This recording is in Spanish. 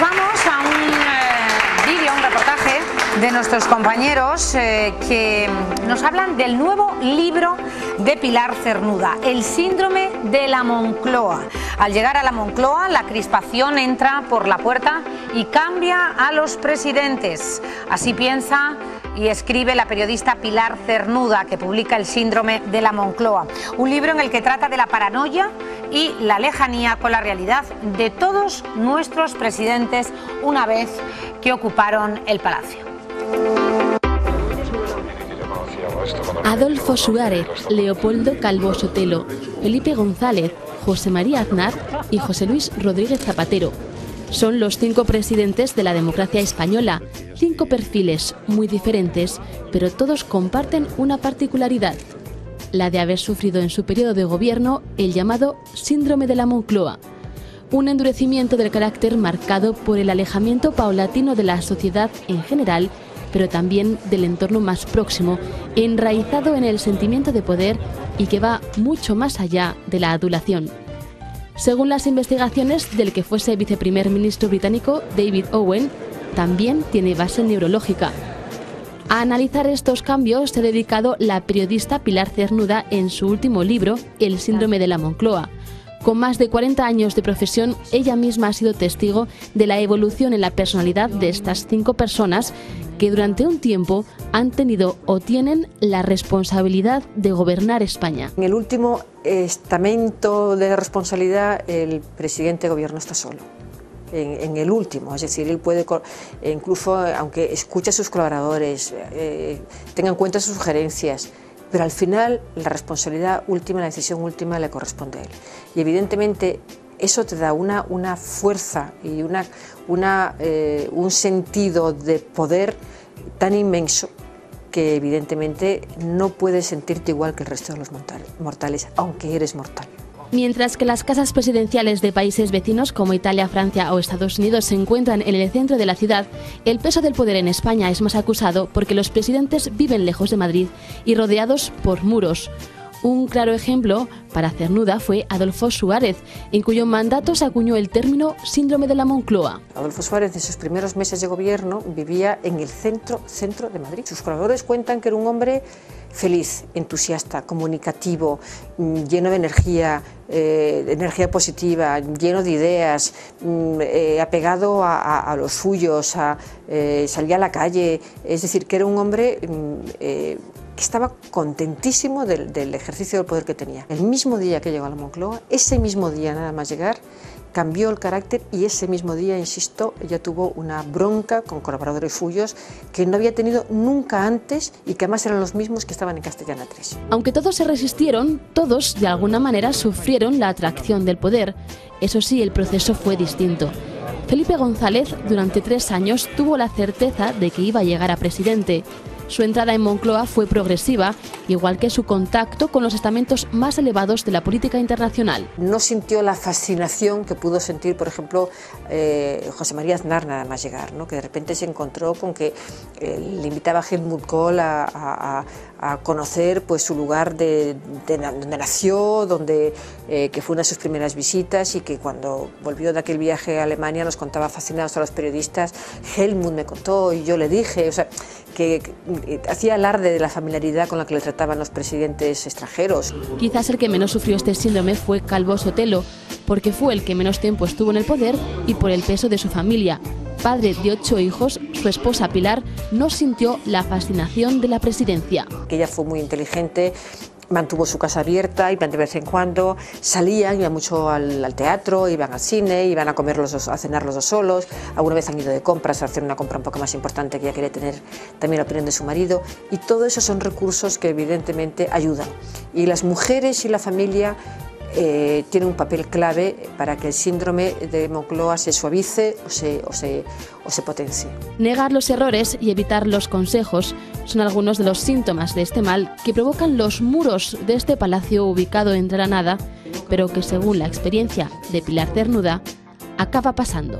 vamos a un vídeo, un reportaje de nuestros compañeros que nos hablan del nuevo libro de Pilar Cernuda, El síndrome de la Moncloa. Al llegar a la Moncloa, la crispación entra por la puerta y cambia a los presidentes. Así piensa y escribe la periodista Pilar Cernuda, que publica El síndrome de la Moncloa, un libro en el que trata de la paranoia y la lejanía con la realidad de todos nuestros presidentes una vez que ocuparon el palacio. Adolfo Suárez, Leopoldo Calvo Sotelo, Felipe González, José María Aznar y José Luis Rodríguez Zapatero. Son los 5 presidentes de la democracia española, 5 perfiles muy diferentes, pero todos comparten una particularidad: la de haber sufrido en su periodo de gobierno el llamado síndrome de la Moncloa, un endurecimiento del carácter marcado por el alejamiento paulatino de la sociedad en general, pero también del entorno más próximo, enraizado en el sentimiento de poder y que va mucho más allá de la adulación. Según las investigaciones del que fuese viceprimer ministro británico David Owen, también tiene base neurológica. A analizar estos cambios se ha dedicado la periodista Pilar Cernuda en su último libro, El síndrome de la Moncloa. Con más de 40 años de profesión, ella misma ha sido testigo de la evolución en la personalidad de estas 5 personas que durante un tiempo han tenido o tienen la responsabilidad de gobernar España. En el último estamento de responsabilidad, el presidente de gobierno está solo. En el último, es decir, él puede, incluso aunque escuche a sus colaboradores, tenga en cuenta sus sugerencias, pero al final la responsabilidad última, la decisión última le corresponde a él. Y evidentemente eso te da una fuerza y un sentido de poder tan inmenso que evidentemente no puedes sentirte igual que el resto de los mortales, aunque eres mortal. Mientras que las casas presidenciales de países vecinos como Italia, Francia o Estados Unidos se encuentran en el centro de la ciudad, el peso del poder en España es más acusado porque los presidentes viven lejos de Madrid y rodeados por muros. Un claro ejemplo para Cernuda fue Adolfo Suárez, en cuyo mandato se acuñó el término síndrome de la Moncloa. Adolfo Suárez, en sus primeros meses de gobierno, vivía en el centro de Madrid. Sus colaboradores cuentan que era un hombre feliz, entusiasta, comunicativo, lleno de energía positiva, lleno de ideas, apegado a los suyos, salía a la calle. Es decir, que era un hombre que estaba contentísimo del ejercicio del poder que tenía. El mismo día que llegó a la Moncloa, ese mismo día nada más llegar, cambió el carácter y ese mismo día, insisto, ella tuvo una bronca con colaboradores suyos que no había tenido nunca antes y que además eran los mismos que estaban en Castellana 3. Aunque todos se resistieron, todos de alguna manera sufrieron la atracción del poder. Eso sí, el proceso fue distinto. Felipe González durante 3 años tuvo la certeza de que iba a llegar a presidente. Su entrada en Moncloa fue progresiva, igual que su contacto con los estamentos más elevados de la política internacional. No sintió la fascinación que pudo sentir, por ejemplo, José María Aznar nada más llegar, ¿no? Que de repente se encontró con que le invitaba a Helmut Kohl a conocer pues, su lugar donde nació, que fue una de sus primeras visitas, y que cuando volvió de aquel viaje a Alemania nos contaba fascinados a los periodistas: Helmut me contó y yo le dije, o sea, que hacía alarde de la familiaridad con la que le trataban los presidentes extranjeros. Quizás el que menos sufrió este síndrome fue Calvo Sotelo, porque fue el que menos tiempo estuvo en el poder y por el peso de su familia. Padre de 8 hijos, su esposa Pilar no sintió la fascinación de la presidencia. Que ella fue muy inteligente, mantuvo su casa abierta y de vez en cuando salían, iban mucho al teatro, iban al cine, iban a comer a cenar los dos solos, alguna vez han ido de compras a hacer una compra un poco más importante que ella quería tener también la opinión de su marido, y todo eso son recursos que evidentemente ayudan. Y las mujeres y la familia tiene un papel clave para que el síndrome de Moncloa se suavice o se potencie. Negar los errores y evitar los consejos son algunos de los síntomas de este mal que provocan los muros de este palacio ubicado en Granada, pero que según la experiencia de Pilar Cernuda acaba pasando.